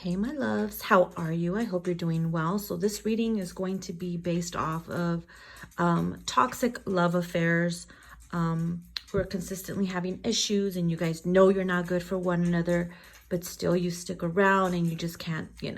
Hey, my loves, how are you? I hope you're doing well. So this reading is going to be based off of toxic love affairs who are consistently having issues, and you guys know you're not good for one another, but still you stick around and you just can't, you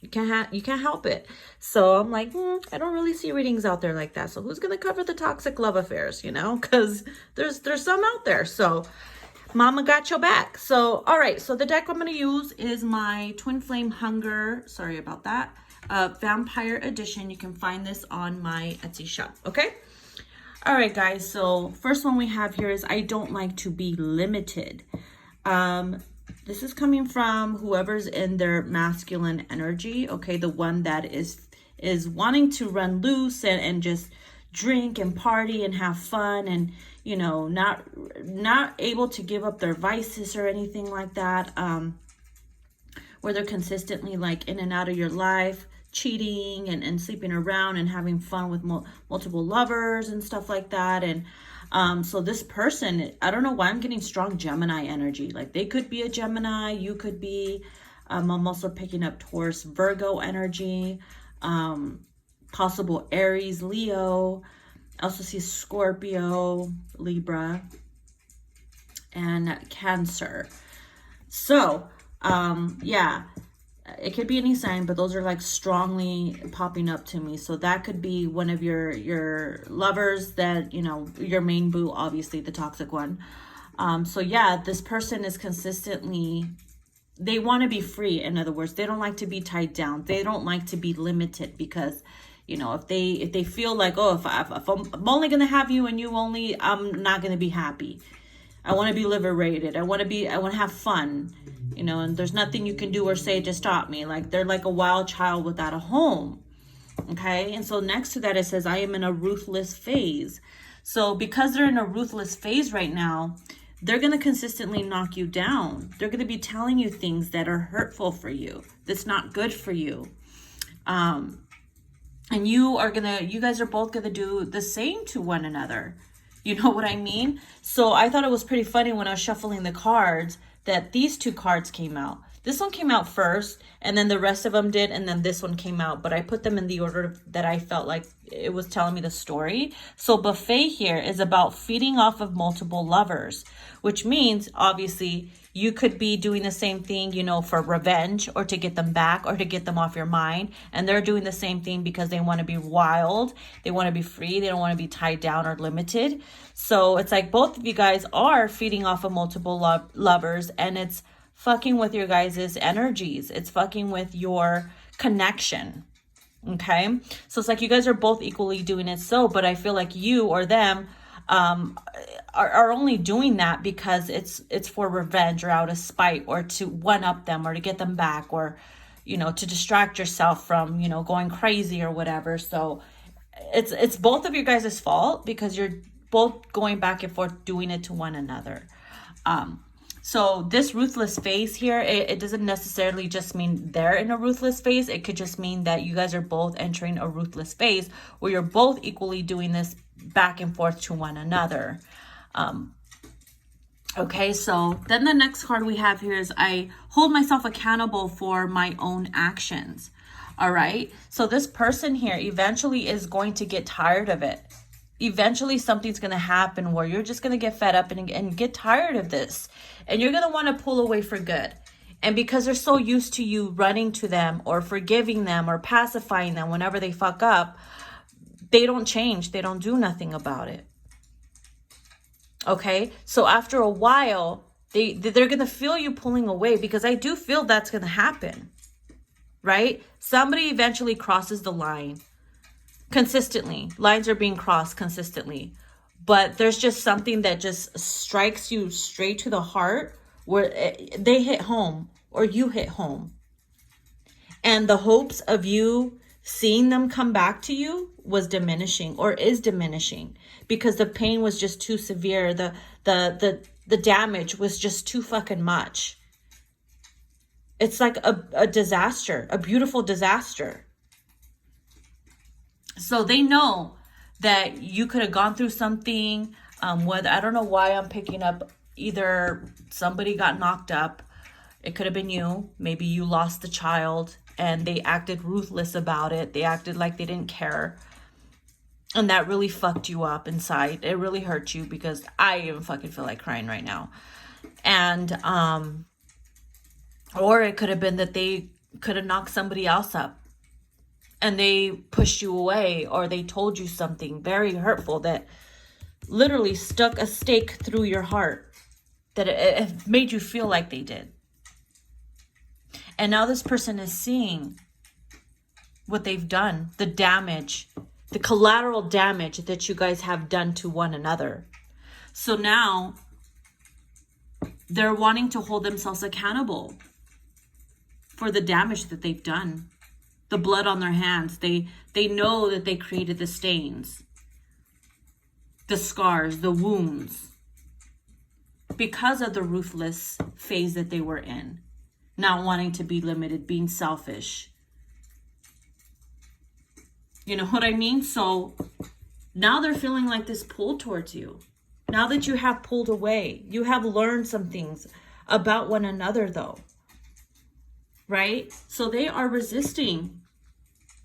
can't help it. So I'm like, I don't really see readings out there like that. So who's gonna cover the toxic love affairs, because there's some out there. So Mama got your back. So, all right. So the deck I'm going to use is my Twin Flame Hunger. Sorry about that. Vampire Edition. You can find this on my Etsy shop. Okay. All right, guys. So first one we have here is I don't like to be limited. This is coming from whoever's in their masculine energy. Okay. The one that is wanting to run loose and just drink and party and have fun and, not able to give up their vices or anything like that, where they're consistently like in and out of your life, cheating and sleeping around and having fun with multiple lovers and stuff like that. And so this person, I don't know why I'm getting strong Gemini energy. Like they could be a Gemini, you could be, I'm also picking up Taurus, Virgo energy, possible Aries, Leo. I also see Scorpio, Libra, and Cancer. So, yeah, it could be any sign, but those are like strongly popping up to me. So that could be one of your lovers that, your main boo, obviously the toxic one. So yeah, this person is consistently, they want to be free. In other words, they don't like to be tied down. They don't like to be limited because, if they feel like, oh, if I'm only going to have you and you only, I'm not going to be happy. I want to be liberated. I want to have fun, and there's nothing you can do or say to stop me. Like they're like a wild child without a home. Okay. And so next to that, it says, I am in a ruthless phase. So because they're in a ruthless phase right now, they're going to consistently knock you down. They're going to be telling you things that are hurtful for you. That's not good for you. And you guys are both going to do the same to one another. You know what I mean? So I thought it was pretty funny when I was shuffling the cards that these two cards came out. This one came out first, and then the rest of them did, and then this one came out. But I put them in the order that I felt like it was telling me the story. So buffet here is about feeding off of multiple lovers, which means, obviously, you could be doing the same thing, for revenge or to get them back or to get them off your mind. And they're doing the same thing because they want to be wild. They want to be free. They don't want to be tied down or limited. So it's like both of you guys are feeding off of multiple lovers, and it's fucking with your guys' energies. It's fucking with your connection. Okay. So it's like you guys are both equally doing it. But I feel like you or them are only doing that because it's for revenge or out of spite or to one up them or to get them back or, to distract yourself from, going crazy or whatever. So it's both of you guys' fault because you're both going back and forth doing it to one another. So this ruthless phase here, it doesn't necessarily just mean they're in a ruthless phase. It could just mean that you guys are both entering a ruthless phase where you're both equally doing this back and forth to one another. Okay, so then the next card we have here is I hold myself accountable for my own actions. All right, so this person here eventually is going to get tired of it. Eventually something's going to happen where you're just going to get fed up and get tired of this. And you're going to want to pull away for good. And because they're so used to you running to them or forgiving them or pacifying them whenever they fuck up, they don't change. They don't do nothing about it. Okay? So after a while, they're going to feel you pulling away because I do feel that's going to happen. Right? Somebody eventually crosses the line. Consistently. Lines are being crossed consistently. But there's just something that just strikes you straight to the heart where they hit home or you hit home. And the hopes of you seeing them come back to you was diminishing or is diminishing because the pain was just too severe. The damage was just too fucking much. It's like a disaster, a beautiful disaster. So they know that you could have gone through something. Whether I don't know why I'm picking up either somebody got knocked up, It could have been you. Maybe you lost the child and they acted ruthless about it. They acted like they didn't care. And that really fucked you up inside. It really hurt you, because I even fucking feel like crying right now. And, or it could have been that they could have knocked somebody else up and they pushed you away, or they told you something very hurtful that literally stuck a stake through your heart, that it made you feel like they did. And now this person is seeing what they've done, the damage, the collateral damage that you guys have done to one another. So now they're wanting to hold themselves accountable for the damage that they've done. The blood on their hands. They know that they created the stains, the scars, the wounds, because of the ruthless phase that they were in. Not wanting to be limited, being selfish. You know what I mean? So now they're feeling like this pull towards you. Now that you have pulled away, you have learned some things about one another though. Right? So they are resisting.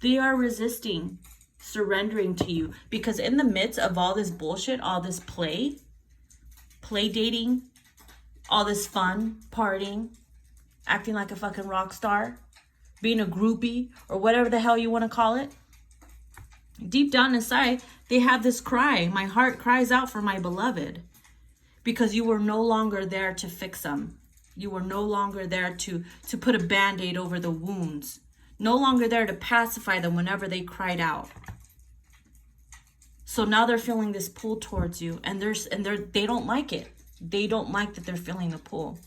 They are resisting surrendering to you, because in the midst of all this bullshit, all this play dating, all this fun, partying, acting like a fucking rock star, being a groupie, or whatever the hell you want to call it. Deep down inside, they have this cry. My heart cries out for my beloved, because you were no longer there to fix them. You were no longer there to put a band-aid over the wounds. No longer there to pacify them whenever they cried out. So now they're feeling this pull towards you, and they don't like it. They don't like that they're feeling the pull.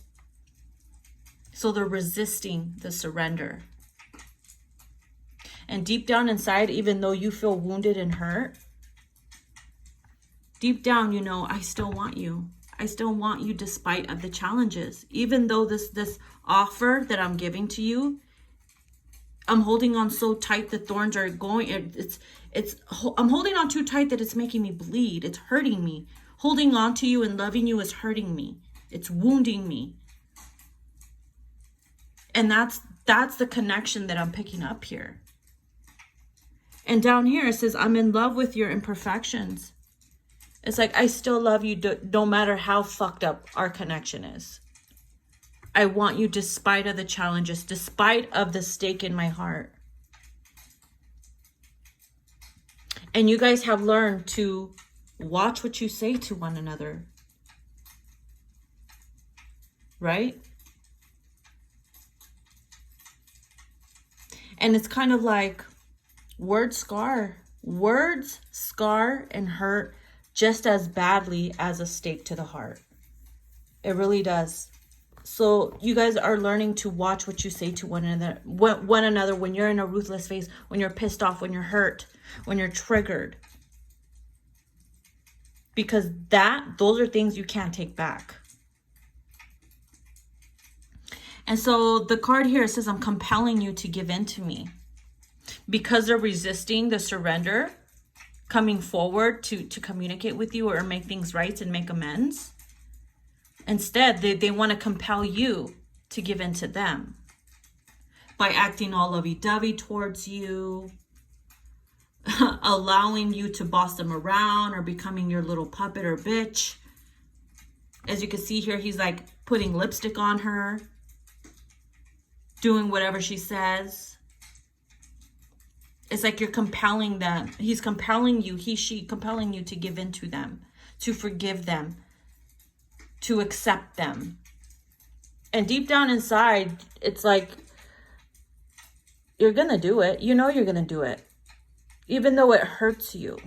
So they're resisting the surrender. And deep down inside, even though you feel wounded and hurt, deep down, you know, I still want you. I still want you despite of the challenges. Even though this offer that I'm giving to you, I'm holding on so tight, the thorns are going, I'm holding on too tight that it's making me bleed. It's hurting me. Holding on to you and loving you is hurting me. It's wounding me. And that's the connection that I'm picking up here. And down here it says, I'm in love with your imperfections. It's like, I still love you no matter how fucked up our connection is. I want you despite of the challenges, despite of the stake in my heart. And you guys have learned to watch what you say to one another. Right? And it's kind of like words scar. Words scar and hurt just as badly as a stake to the heart. It really does. So you guys are learning to watch what you say to one another when you're in a ruthless phase, when you're pissed off, when you're hurt, when you're triggered. Because those are things you can't take back. And so the card here says, I'm compelling you to give in to me. Because they're resisting the surrender, coming forward to communicate with you or make things right and make amends. Instead, they want to compel you to give in to them by acting all lovey-dovey towards you, allowing you to boss them around or becoming your little puppet or bitch. As you can see here, he's like putting lipstick on her, doing whatever she says. It's like you're compelling them. He's compelling you, she compelling you to give in to them, to forgive them, to accept them. And deep down inside, it's like, you're going to do it. You know you're going to do it. Even though it hurts you.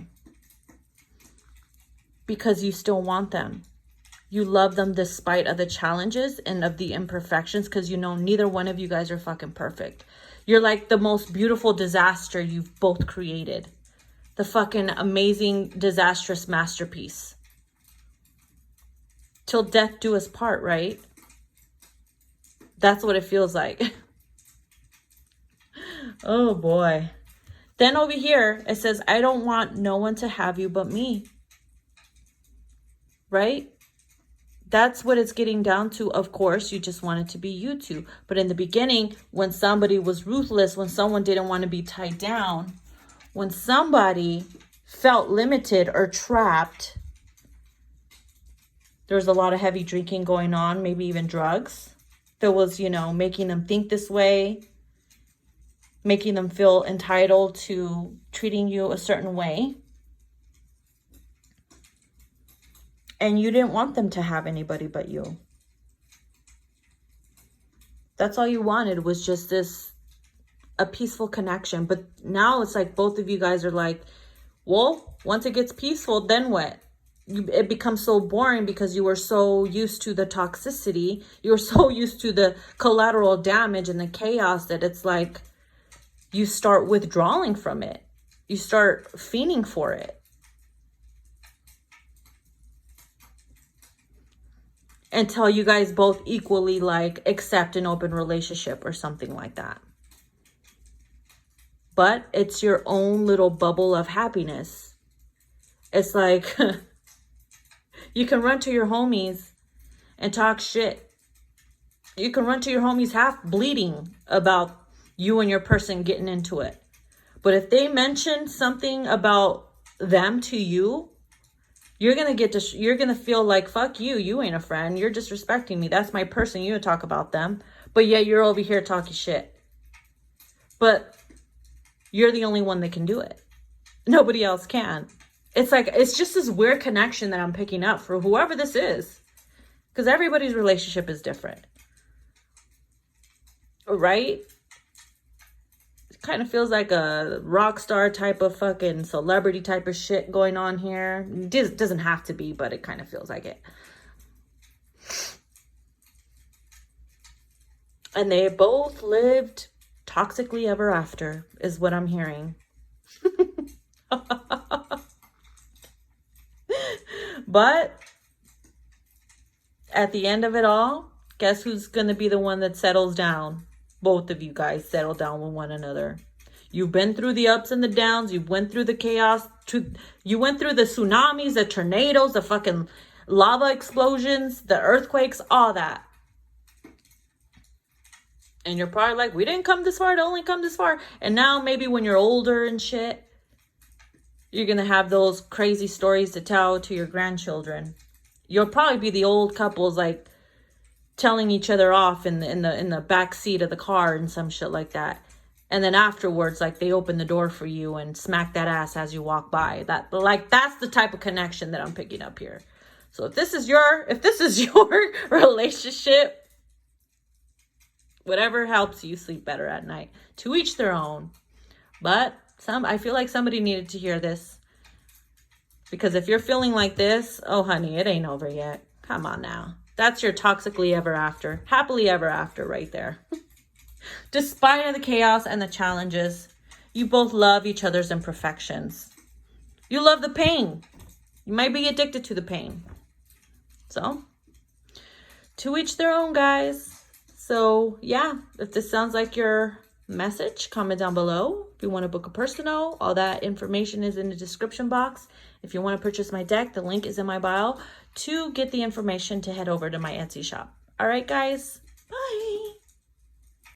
Because you still want them. You love them despite of the challenges and of the imperfections, because you know neither one of you guys are fucking perfect. You're like the most beautiful disaster you've both created. The fucking amazing, disastrous masterpiece. Till death do us part, right? That's what it feels like. Oh boy. Then over here, it says, I don't want no one to have you but me. Right? That's what it's getting down to. Of course, you just want it to be you two. But in the beginning, when somebody was ruthless, when someone didn't want to be tied down, when somebody felt limited or trapped, there was a lot of heavy drinking going on, maybe even drugs. That was, you know, making them think this way, making them feel entitled to treating you a certain way. And you didn't want them to have anybody but you. That's all you wanted, was just a peaceful connection. But now it's like both of you guys are like, well, once it gets peaceful, then what? It becomes so boring because you were so used to the toxicity. You were so used to the collateral damage and the chaos that it's like you start withdrawing from it. You start fiending for it. Until you guys both equally like accept an open relationship or something like that. But it's your own little bubble of happiness. It's like you can run to your homies and talk shit. You can run to your homies half bleeding about you and your person getting into it. But if they mention something about them to you, you're going to feel like, fuck you. You ain't a friend. You're disrespecting me. That's my person. You don't talk about them. But yet you're over here talking shit. But you're the only one that can do it. Nobody else can. It's like, it's just this weird connection that I'm picking up for whoever this is. Because everybody's relationship is different. Right? Kind of feels like a rock star type of fucking celebrity type of shit going on here. It doesn't have to be, but it kind of feels like it. And they both lived toxically ever after, is what I'm hearing. But at the end of it all, guess who's going to be the one that settles down? Both of you guys settle down with one another. You've been through the ups and the downs. You went through the chaos. You went through the tsunamis, the tornadoes, the fucking lava explosions, the earthquakes, all that. And you're probably like, we didn't come this far to only come this far. And now maybe when you're older and shit, you're going to have those crazy stories to tell to your grandchildren. You'll probably be the old couples like telling each other off in the back seat of the car and some shit like that. And then afterwards, like, they open the door for you and smack that ass as you walk by. That's the type of connection that I'm picking up here. So if this is your relationship, whatever helps you sleep better at night. To each their own. But I feel like somebody needed to hear this. Because if you're feeling like this, oh honey, it ain't over yet. Come on now. That's your toxically ever after. Happily ever after right there. Despite the chaos and the challenges, you both love each other's imperfections. You love the pain. You might be addicted to the pain. So, to each their own, guys. So, yeah, if this sounds like your message, comment down below. If you want to book a personal, all that information is in the description box. If you want to purchase my deck, the link is in my bio to get the information to head over to my Etsy shop. All right, guys. Bye.